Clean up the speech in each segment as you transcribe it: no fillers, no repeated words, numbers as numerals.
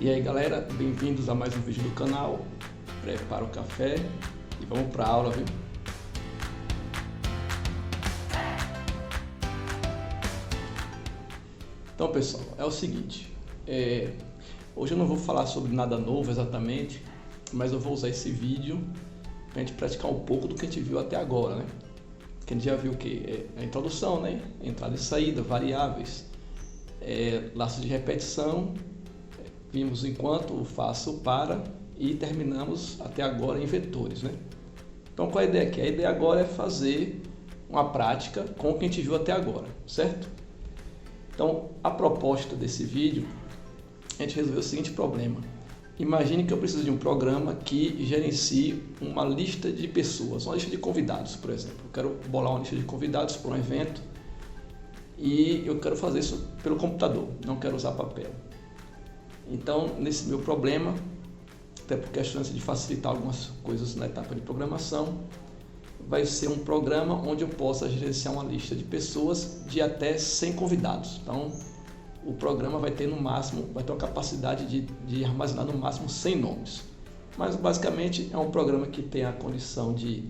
E aí galera, bem-vindos a mais um vídeo do canal. Prepara o café e vamos para a aula, viu? Então pessoal, é o seguinte, hoje eu não vou falar sobre nada novo exatamente, mas eu vou usar esse vídeo para a gente praticar um pouco do que a gente viu até agora, né? Que a gente já viu o que? A introdução, né? Entrada e saída, variáveis, laços de repetição, vimos enquanto, o faço, o para e terminamos até agora em vetores, né? Então qual é a ideia aqui? A ideia agora é fazer uma prática com o que a gente viu até agora, certo? Então a proposta desse vídeo, a gente resolveu o seguinte problema. Imagine que eu preciso de um programa que gerencie uma lista de pessoas, uma lista de convidados, por exemplo. Eu quero bolar uma lista de convidados para um evento e eu quero fazer isso pelo computador, não quero usar papel. Então, nesse meu problema, até por questões de facilitar algumas coisas na etapa de programação, vai ser um programa onde eu possa gerenciar uma lista de pessoas de até 100 convidados. Então, o programa vai ter no máximo, vai ter uma capacidade de armazenar no máximo 100 nomes. Mas basicamente é um programa que tem a condição de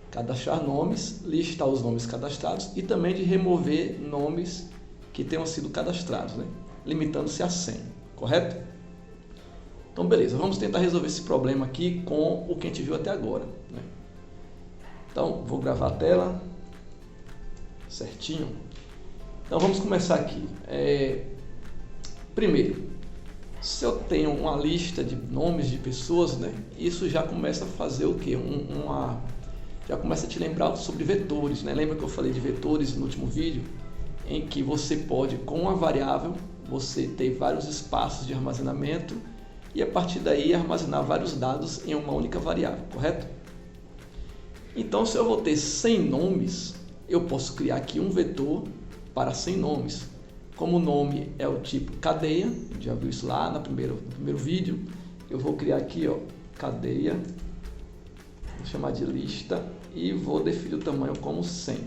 cadastrar nomes, listar os nomes cadastrados e também de remover nomes que tenham sido cadastrados, né? Limitando-se a 100, correto? Então beleza, vamos tentar resolver esse problema aqui com o que a gente viu até agora, né? Então vou gravar a tela certinho. Então vamos começar aqui. Primeiro, se eu tenho uma lista de nomes de pessoas, né, isso já começa a fazer o quê? Já começa a te lembrar sobre vetores, né? Lembra que eu falei de vetores no último vídeo? Em que você pode, com uma variável, você ter vários espaços de armazenamento e a partir daí armazenar vários dados em uma única variável, correto? Então, se eu vou ter 100 nomes, eu posso criar aqui um vetor para 100 nomes. Como o nome é o tipo cadeia, já viu isso lá no primeiro vídeo, eu vou criar aqui, ó, cadeia, vou chamar de lista e vou definir o tamanho como 100,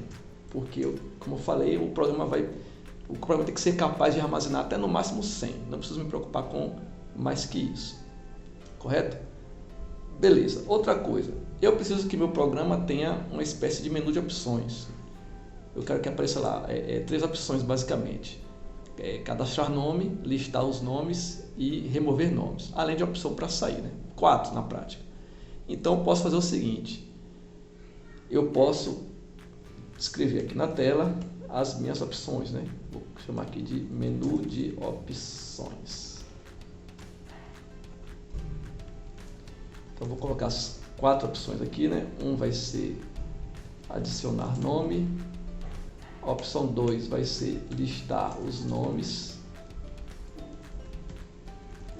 porque, como eu falei, o programa tem que ser capaz de armazenar até no máximo 100, não preciso me preocupar com mais que isso, correto? Beleza, outra coisa, eu preciso que meu programa tenha uma espécie de menu de opções. Eu quero que apareça lá 3 opções basicamente. Cadastrar nome, listar os nomes e remover nomes, além de opção para sair, né? 4 na prática. Então eu posso fazer o seguinte, eu posso escrever aqui na tela as minhas opções, né? Vou chamar aqui de menu de opções. Então vou colocar as 4 opções aqui, né? Vai ser adicionar nome. A opção 2 vai ser listar os nomes.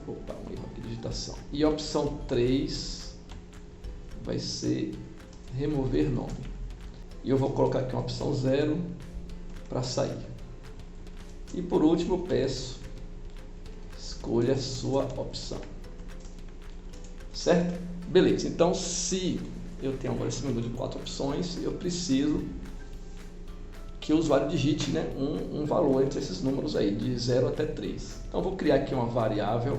Opa, um erro aqui de digitação. E a opção 3 vai ser remover nome. E eu vou colocar aqui uma opção 0 para sair. E por último eu peço, escolha a sua opção. Certo? Beleza, então se eu tenho agora esse menu de 4 opções, eu preciso que o usuário digite, né, um valor entre esses números aí, de 0 até 3. Então eu vou criar aqui uma variável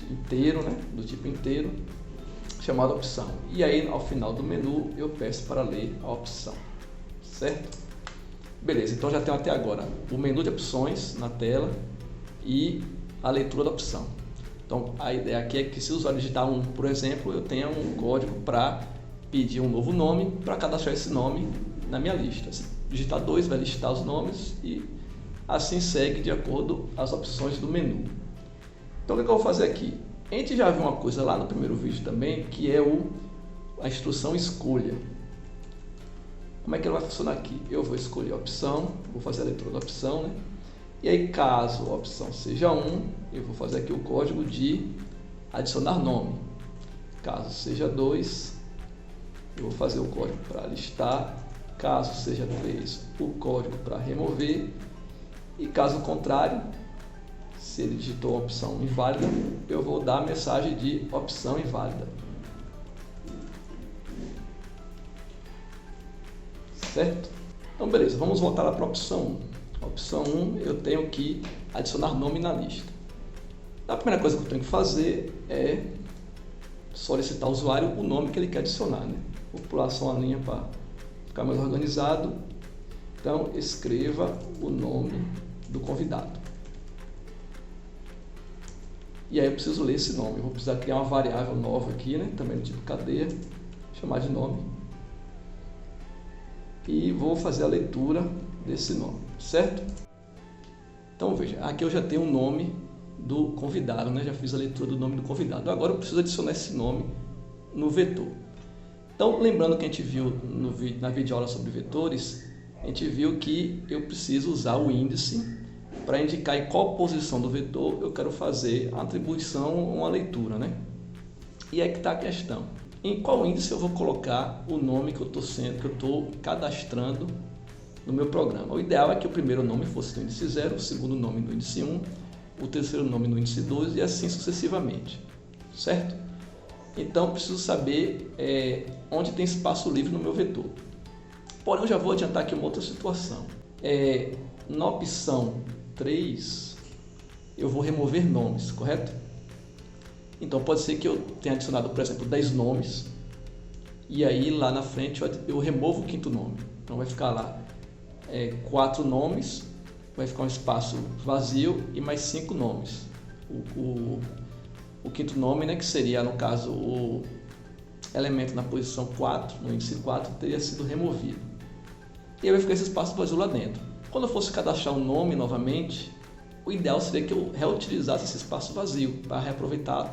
inteiro, né, do tipo inteiro, chamada opção. E aí ao final do menu eu peço para ler a opção, certo? Beleza, então já tenho até agora o menu de opções na tela e a leitura da opção. Então a ideia aqui é que se o usuário digitar 1, por exemplo, eu tenha um código para pedir um novo nome para cadastrar esse nome na minha lista. Se digitar 2 vai listar os nomes e assim segue de acordo as opções do menu. Então o que eu vou fazer aqui? A gente já viu uma coisa lá no primeiro vídeo também, que é a instrução escolha. Como é que ela vai funcionar aqui? Eu vou escolher a opção, vou fazer a leitura da opção, né? E aí caso a opção seja 1, eu vou fazer aqui o código de adicionar nome. Caso seja 2, eu vou fazer o código para listar. Caso seja 3, o código para remover. E caso contrário, se ele digitou a opção inválida, eu vou dar a mensagem de opção inválida. Certo? Então beleza, vamos voltar lá para a opção 1. A opção 1 eu tenho que adicionar nome na lista. A primeira coisa que eu tenho que fazer é solicitar ao usuário o nome que ele quer adicionar, né? Vou pular só uma linha para ficar mais organizado. Então, escreva o nome do convidado. E aí eu preciso ler esse nome. Eu vou precisar criar uma variável nova aqui, né? Também do tipo cadeia, chamar de nome. E vou fazer a leitura desse nome, certo? Então veja, aqui eu já tenho o nome do convidado, né? Já fiz a leitura do nome do convidado. Agora eu preciso adicionar esse nome no vetor. Então, lembrando que a gente viu na videoaula sobre vetores, a gente viu que eu preciso usar o índice para indicar em qual posição do vetor eu quero fazer a atribuição ou uma leitura, né? E aí que está a questão. Em qual índice eu vou colocar o nome que eu estou cadastrando no meu programa? O ideal é que o primeiro nome fosse no índice 0, o segundo nome no índice 1, o terceiro nome no índice 2 e assim sucessivamente, certo? Então, preciso saber onde tem espaço livre no meu vetor. Porém, eu já vou adiantar aqui uma outra situação. Na opção 3, eu vou remover nomes, correto? Então, pode ser que eu tenha adicionado, por exemplo, 10 nomes e aí lá na frente eu removo o quinto nome. Então, vai ficar lá 4 nomes, vai ficar um espaço vazio e mais 5 nomes. O quinto nome, né, que seria, no caso, o elemento na posição 4, no índice 4, teria sido removido. E aí vai ficar esse espaço vazio lá dentro. Quando eu fosse cadastrar um nome novamente, o ideal seria que eu reutilizasse esse espaço vazio para reaproveitar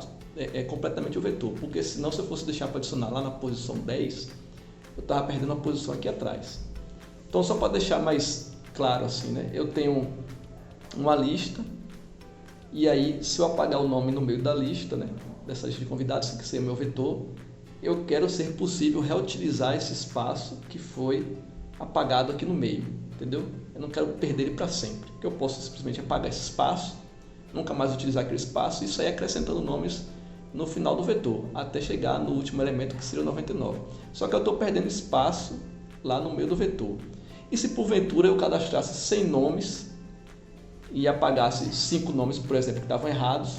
completamente o vetor, porque senão, se eu fosse deixar para adicionar lá na posição 10, eu estava perdendo a posição aqui atrás. Então, só para deixar mais claro assim, né, eu tenho uma lista, e aí se eu apagar o nome no meio da lista, né, dessa lista de convidados, que seria o meu vetor, eu quero ser possível reutilizar esse espaço que foi apagado aqui no meio, entendeu? Eu não quero perder ele para sempre, porque eu posso simplesmente apagar esse espaço, nunca mais utilizar aquele espaço e sair acrescentando nomes no final do vetor, até chegar no último elemento, que seria o 99. Só que eu estou perdendo espaço lá no meio do vetor. E se porventura eu cadastrasse 100 nomes e apagasse 5 nomes, por exemplo, que estavam errados,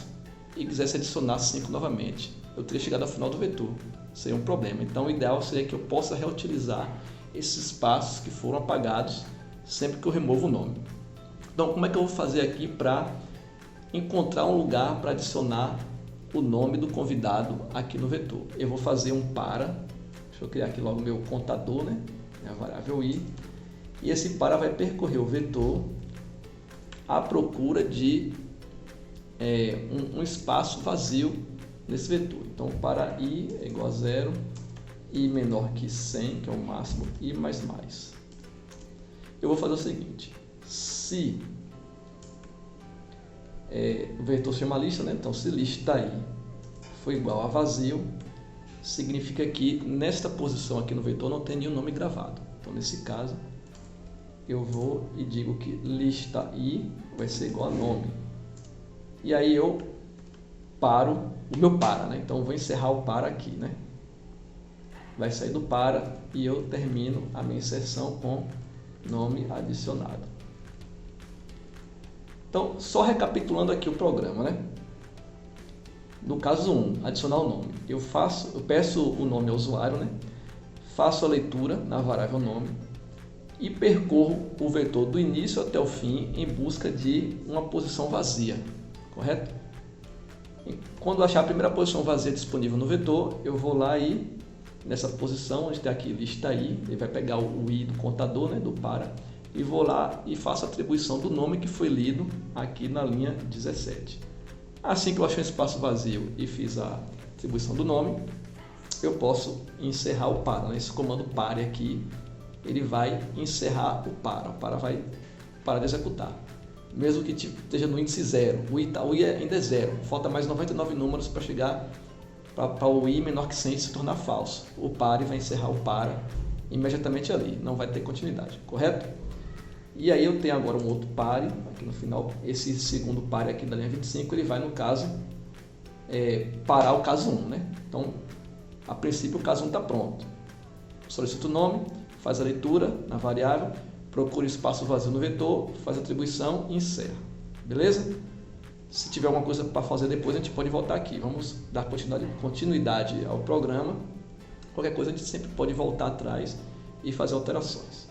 e quisesse adicionar 5 novamente, eu teria chegado ao final do vetor. Seria um problema. Então, o ideal seria que eu possa reutilizar esses espaços que foram apagados sempre que eu removo o nome. Então, como é que eu vou fazer aqui para encontrar um lugar para adicionar o nome do convidado aqui no vetor? Eu vou fazer um para, deixa eu criar aqui logo o meu contador, né? A variável i, e esse para vai percorrer o vetor à procura de um espaço vazio nesse vetor. Então, para i é igual a 0, i menor que 100, que é o máximo, i mais mais. Eu vou fazer o seguinte: se o vetor se chama lista, né? Então, se lista i for igual a vazio, significa que nesta posição aqui no vetor não tem nenhum nome gravado. Então, nesse caso, eu vou e digo que lista i vai ser igual a nome. E aí eu paro o meu para, né? Então, eu vou encerrar o para aqui, né? Vai sair do para e eu termino a minha inserção com nome adicionado. Então, só recapitulando aqui o programa, né? No caso 1, adicionar o nome. Eu peço o nome ao usuário, né? Faço a leitura na variável nome e percorro o vetor do início até o fim em busca de uma posição vazia, correto? E quando achar a primeira posição vazia disponível no vetor, eu vou lá e nessa posição onde tem aqui lista i, ele vai pegar o i do contador, né, do para, e vou lá e faço a atribuição do nome que foi lido aqui na linha 17. Assim que eu achei um espaço vazio e fiz a atribuição do nome, eu posso encerrar o para, né? Esse comando pare aqui, ele vai encerrar o para vai parar de executar. Mesmo que esteja no índice 0, o i ainda é 0, falta mais 99 números para chegar para o i menor que 100 se tornar falso. O pare vai encerrar o para imediatamente ali, não vai ter continuidade, correto? E aí eu tenho agora um outro pare, aqui no final, esse segundo pare aqui da linha 25, ele vai no caso, parar o caso 1, né? Então, a princípio o caso 1 está pronto. Solicita o nome, faz a leitura na variável, procura espaço vazio no vetor, faz a atribuição e encerra. Beleza? Se tiver alguma coisa para fazer depois, a gente pode voltar aqui. Vamos dar continuidade ao programa. Qualquer coisa a gente sempre pode voltar atrás e fazer alterações.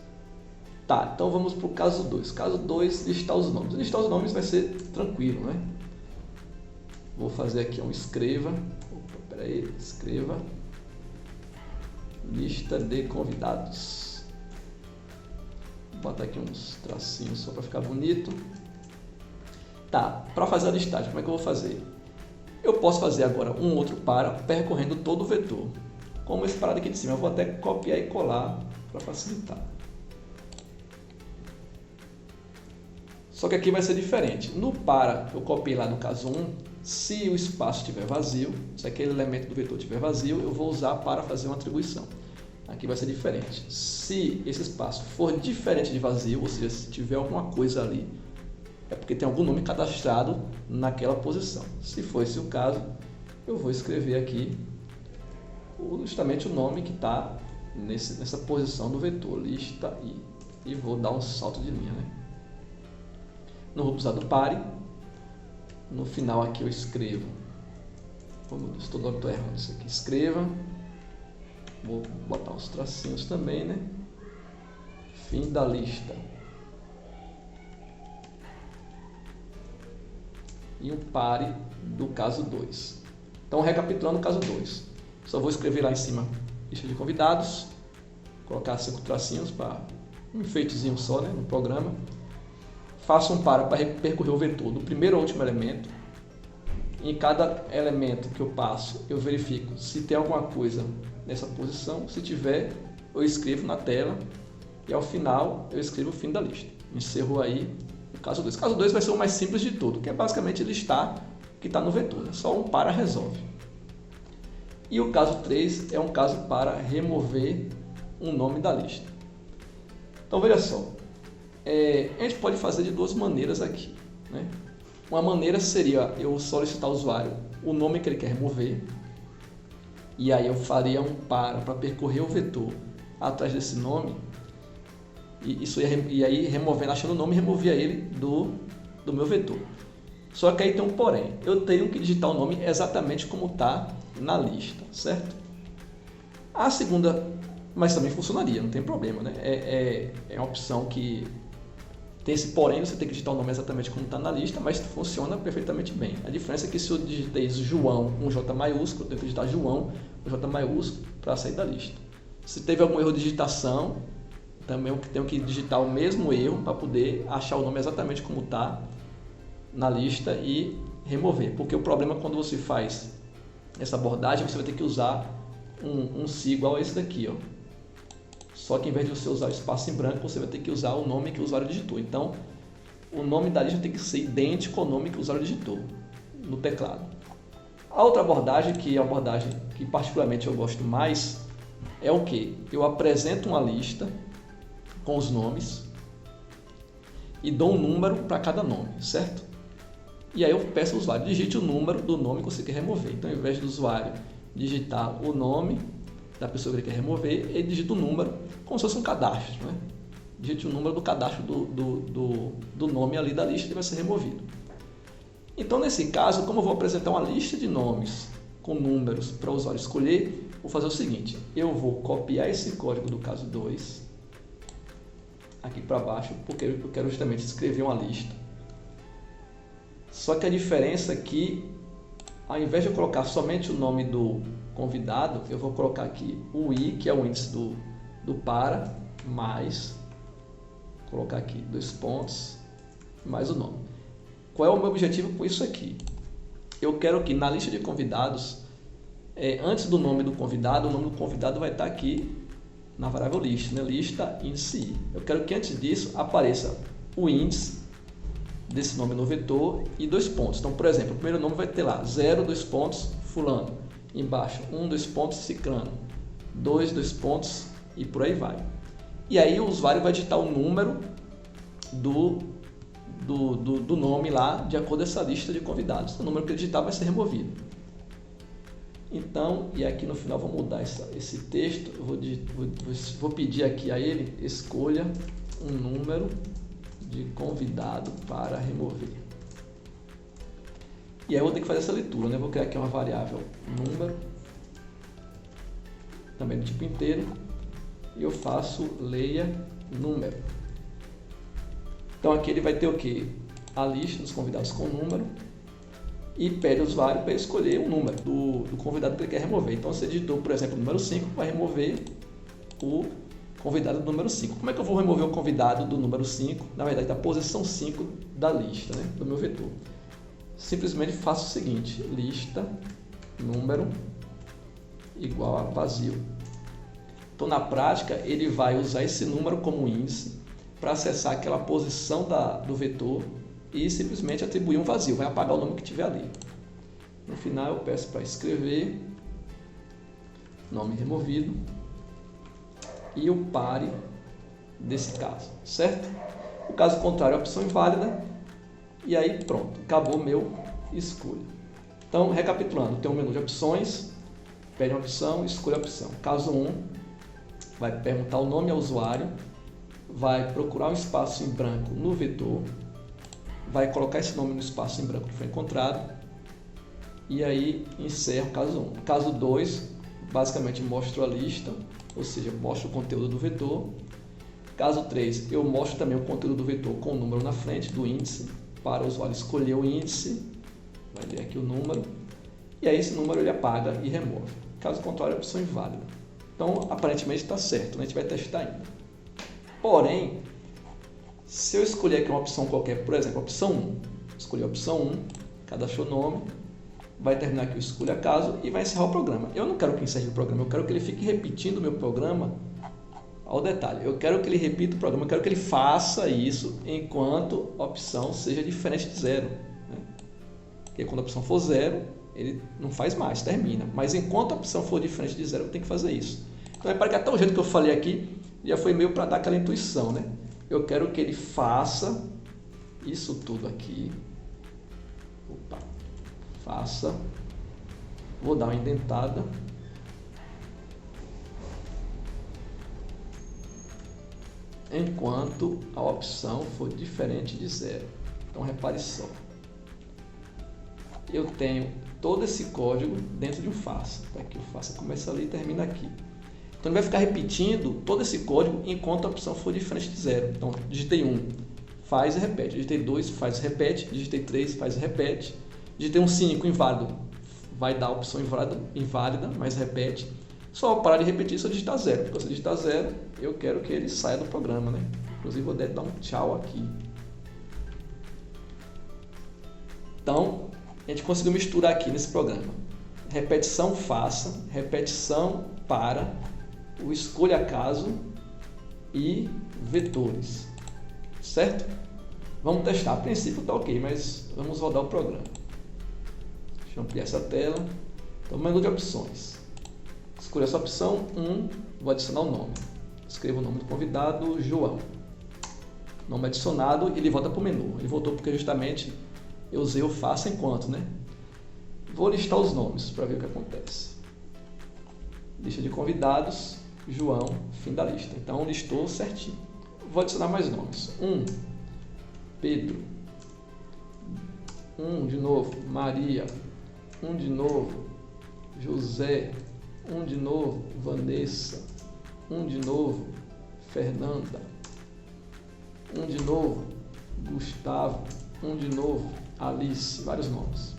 Tá, então vamos para o caso 2. Caso 2, listar os nomes. Listar os nomes vai ser tranquilo, né? Vou fazer aqui um escreva. Opa, peraí, escreva. Lista de convidados. Vou botar aqui uns tracinhos só para ficar bonito. Tá, para fazer a listagem, como é que eu vou fazer? Eu posso fazer agora um outro para percorrendo todo o vetor. Como esse parado aqui de cima, eu vou até copiar e colar para facilitar. Só que aqui vai ser diferente. No para, eu copiei lá no caso 1, se o espaço estiver vazio, se aquele elemento do vetor estiver vazio, eu vou usar para fazer uma atribuição. Aqui vai ser diferente. Se esse espaço for diferente de vazio, ou seja, se tiver alguma coisa ali, é porque tem algum nome cadastrado naquela posição. Se for esse o caso, eu vou escrever aqui justamente o nome que está nessa posição do vetor, lista i, e vou dar um salto de linha, né? Não vou precisar do pare. No final aqui eu escrevo, estou errando isso aqui, escreva, vou botar uns tracinhos também, né? Fim da lista. E o pare do caso 2. Então, recapitulando o caso 2. Só vou escrever lá em cima, lista de convidados, colocar 5 tracinhos para um enfeitezinho só, né, no programa. Faço um para percorrer o vetor do primeiro ao último elemento. Em cada elemento que eu passo, eu verifico se tem alguma coisa nessa posição. Se tiver, eu escrevo na tela e ao final eu escrevo o fim da lista. Encerro aí o caso 2. O caso 2 vai ser o mais simples de tudo, que é basicamente listar o que está no vetor. Só um para resolve. E o caso 3 é um caso para remover um nome da lista. Então veja só, a gente pode fazer de duas maneiras aqui, né? Uma maneira seria eu solicitar ao usuário o nome que ele quer remover, e aí eu faria um para percorrer o vetor atrás desse nome, e aí removendo, achando o nome, removia ele do meu vetor. Só que aí tem um porém, eu tenho que digitar o nome exatamente como está na lista, certo? A segunda, mas também funcionaria, não tem problema, né? É uma opção que tem esse porém, você tem que digitar o nome exatamente como está na lista, mas funciona perfeitamente bem. A diferença é que se eu digitei João com J maiúsculo, eu tenho que digitar João com J maiúsculo para sair da lista. Se teve algum erro de digitação, também eu tenho que digitar o mesmo erro para poder achar o nome exatamente como está na lista e remover. Porque o problema é quando você faz essa abordagem, você vai ter que usar um se igual a esse daqui, ó. Só que em vez de você usar o espaço em branco, você vai ter que usar o nome que o usuário digitou. Então, o nome da lista tem que ser idêntico ao nome que o usuário digitou no teclado. A outra abordagem, que é a abordagem que particularmente eu gosto mais, é o que? Eu apresento uma lista com os nomes e dou um número para cada nome, certo? E aí eu peço ao usuário, digite o número do nome que você quer remover. Então, ao invés do usuário digitar o nome da pessoa que ele quer remover, ele digita o número como se fosse um cadastro, né? Digite o número do cadastro do nome ali da lista que vai ser removido. Então, nesse caso, como eu vou apresentar uma lista de nomes com números para o usuário escolher, vou fazer o seguinte, eu vou copiar esse código do caso 2 aqui para baixo, porque eu quero justamente escrever uma lista. Só que a diferença é que, ao invés de eu colocar somente o nome do convidado, eu vou colocar aqui o i, que é o índice do para, mais, colocar aqui 2 pontos, mais o nome. Qual é o meu objetivo com isso aqui? Eu quero que na lista de convidados, antes do nome do convidado, o nome do convidado vai estar aqui na variável lista, né? Lista índice i. Eu quero que antes disso apareça o índice desse nome no vetor e 2 pontos. Então, por exemplo, o primeiro nome vai ter lá 0, 2 pontos, fulano. Embaixo, 1, 2 pontos, ciclano. 2, 2 pontos e por aí vai. E aí o usuário vai digitar o número do nome lá de acordo com essa lista de convidados. O número que ele digitar vai ser removido. Então, e aqui no final vou mudar esse texto. Eu vou pedir aqui a ele, escolha um número de convidado para remover. E aí eu vou ter que fazer essa leitura, né? Eu vou criar aqui uma variável número, também do tipo inteiro, e eu faço leia número. Então aqui ele vai ter o quê? A lista dos convidados com número e pede ao usuário para escolher o número do convidado que ele quer remover. Então se ele digitou, por exemplo, o número 5, vai remover o convidado do número 5. Como é que eu vou remover o convidado do número 5? Na verdade, da posição 5 da lista, né? Do meu vetor. Simplesmente faço o seguinte, lista número igual a vazio. Então na prática ele vai usar esse número como índice para acessar aquela posição do vetor e simplesmente atribuir um vazio, vai apagar o número que tiver ali. No final eu peço para escrever nome removido e o pare desse caso, certo? O caso contrário é a opção inválida e aí pronto, acabou meu escolha. Então recapitulando, tem um menu de opções, pede uma opção, escolha a opção. Caso 1, vai perguntar o nome ao usuário, vai procurar um espaço em branco no vetor, vai colocar esse nome no espaço em branco que foi encontrado e aí encerra o caso 1. Caso 2, basicamente mostro a lista, ou seja, mostro o conteúdo do vetor. Caso 3, eu mostro também o conteúdo do vetor com o número na frente do índice, para o usuário escolher o índice, vai ler aqui o número, e aí esse número ele apaga e remove. Caso contrário, é a opção inválida. Então, aparentemente está certo, a gente vai testar ainda. Porém, se eu escolher aqui uma opção qualquer, por exemplo, a opção 1, escolhi a opção 1, cadastrou o nome, vai terminar aqui o escolha caso e vai encerrar o programa. Eu não quero que encerre o programa, eu quero que ele fique repetindo o meu programa ao detalhe. Eu quero que ele repita o programa, eu quero que ele faça isso enquanto a opção seja diferente de 0. Né? Porque quando a opção for 0, ele não faz mais, termina. Mas enquanto a opção for diferente de 0, eu tenho que fazer isso. Então repare que até o jeito que eu falei aqui já foi meio para dar aquela intuição, né? Eu quero que ele faça isso tudo aqui. Opa, faça. Vou dar uma indentada. Enquanto a opção for diferente de 0. Então repare só. Eu tenho todo esse código dentro de um faça. Tá aqui o faça começa ali e termina aqui. Então ele vai ficar repetindo todo esse código enquanto a opção for diferente de 0. Então digitei 1, faz e repete. Digitei 2, faz e repete. Digitei 3, faz e repete. Digitei um 5, inválido. Vai dar a opção inválida, mas repete. Só parar de repetir se eu digitar 0. Porque se eu digitar 0, eu quero que ele saia do programa, né? Inclusive vou dar um tchau aqui. Então, a gente conseguiu misturar aqui nesse programa. Repetição faça, repetição para, o escolha caso e vetores. Certo? Vamos testar. A princípio está ok, mas vamos rodar o programa. Deixa eu ampliar essa tela. Então, menu de opções. Escolha essa opção 1, vou adicionar o nome. Escrevo o nome do convidado, João. Nome adicionado, ele volta para o menu. Ele voltou porque justamente eu usei o faça enquanto, né? Vou listar os nomes para ver o que acontece. Lista de convidados, João, fim da lista. Então listou certinho. Vou adicionar mais nomes. 1, Pedro. 1 de novo, Maria. 1 de novo, José. 1 de novo, Vanessa. 1 de novo, Fernanda. 1 de novo, Gustavo. 1 de novo, Alice. Vários nomes.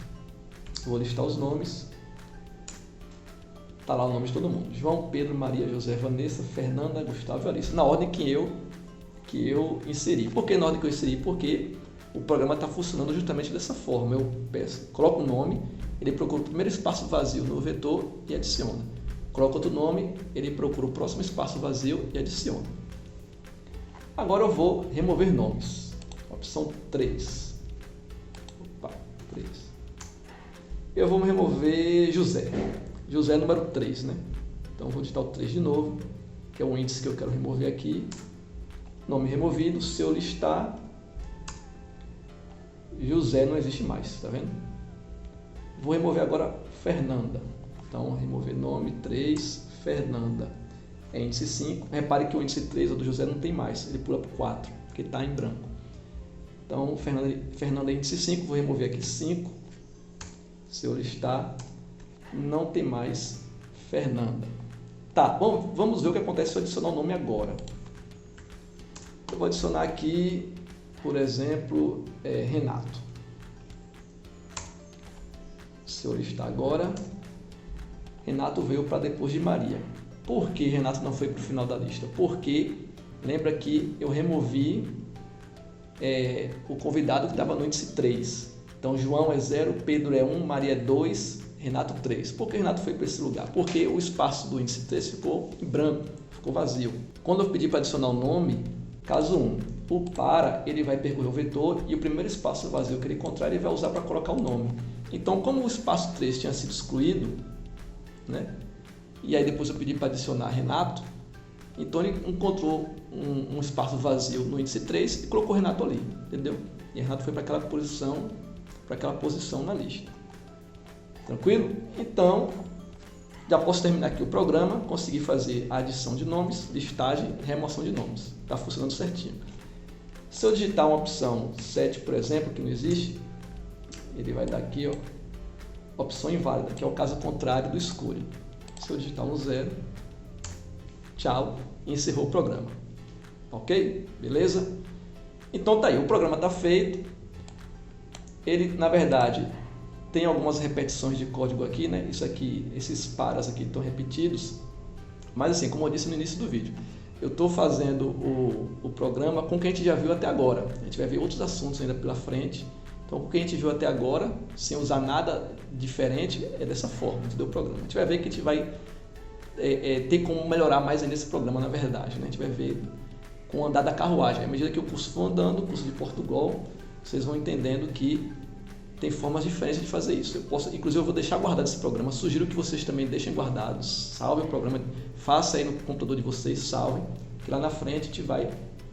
Vou listar os nomes. Está lá o nome de todo mundo. João, Pedro, Maria, José, Vanessa, Fernanda, Gustavo e Alice. Na ordem que eu inseri. Por que na ordem que eu inseri? Porque o programa está funcionando justamente dessa forma. Eu peço, coloco o nome, ele procura o primeiro espaço vazio no vetor e adiciona. Coloco outro nome, ele procura o próximo espaço vazio e adiciona. Agora eu vou remover nomes. Opção 3. Opa, 3. Eu vou remover José. José é número 3, né? Então vou digitar o 3 de novo, que é o índice que eu quero remover aqui. Nome removido. Se eu listar, José não existe mais, tá vendo? Vou remover agora Fernanda. Então, remover nome 3, Fernanda. É índice 5. Repare que o índice 3, o do José, não tem mais. Ele pula para o 4, porque está em branco. Então, Fernanda é índice 5. Vou remover aqui 5. Se eu listar, não tem mais Fernanda. Tá, bom, vamos ver o que acontece se eu adicionar o nome agora. Eu vou adicionar aqui, por exemplo, Renato. Se eu listar agora, Renato veio para depois de Maria. Por que Renato não foi para o final da lista? Porque, lembra que eu removi o convidado que estava no índice 3. Então, João é 0, Pedro é 1, Maria é 2, Renato 3. Por que Renato foi para esse lugar? Porque o espaço do índice 3 ficou em branco, ficou vazio. Quando eu pedir para adicionar o nome, caso 1, o para, ele vai percorrer o vetor e o primeiro espaço vazio que ele encontrar, ele vai usar para colocar o nome. Então, como o espaço 3 tinha sido excluído, né? E aí depois eu pedi para adicionar Renato, então ele encontrou um espaço vazio no índice 3 e colocou Renato ali, entendeu? E Renato foi para aquela posição na lista. Tranquilo? Então, já posso terminar aqui o programa, conseguir fazer a adição de nomes, listagem e remoção de nomes. Está funcionando certinho. Se eu digitar uma opção 7, por exemplo, que não existe, ele vai dar aqui, ó, opção inválida, que é o caso contrário do escolha. Se eu digitar um 0, tchau, e encerrou o programa. Ok? Beleza? Então tá aí, o programa está feito. Ele, na verdade, tem algumas repetições de código aqui, né? Isso aqui, esses paras aqui estão repetidos. Mas assim, como eu disse no início do vídeo, eu estou fazendo o programa com o que a gente já viu até agora. A gente vai ver outros assuntos ainda pela frente. Então, o que a gente viu até agora, sem usar nada diferente, é dessa forma, entendeu? O programa. A gente vai ver que a gente vai ter como melhorar mais ainda esse programa, na verdade, né? A gente vai ver com o andar da carruagem. À medida que o curso for andando, o curso de Portugal, vocês vão entendendo que tem formas diferentes de fazer isso. Inclusive, eu vou deixar guardado esse programa. Sugiro que vocês também deixem guardados. Salvem o programa, faça aí no computador de vocês, salvem, que lá na frente a gente vai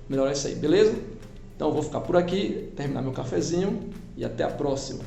melhorar isso aí, beleza? Então, eu vou ficar por aqui, terminar meu cafezinho e até a próxima.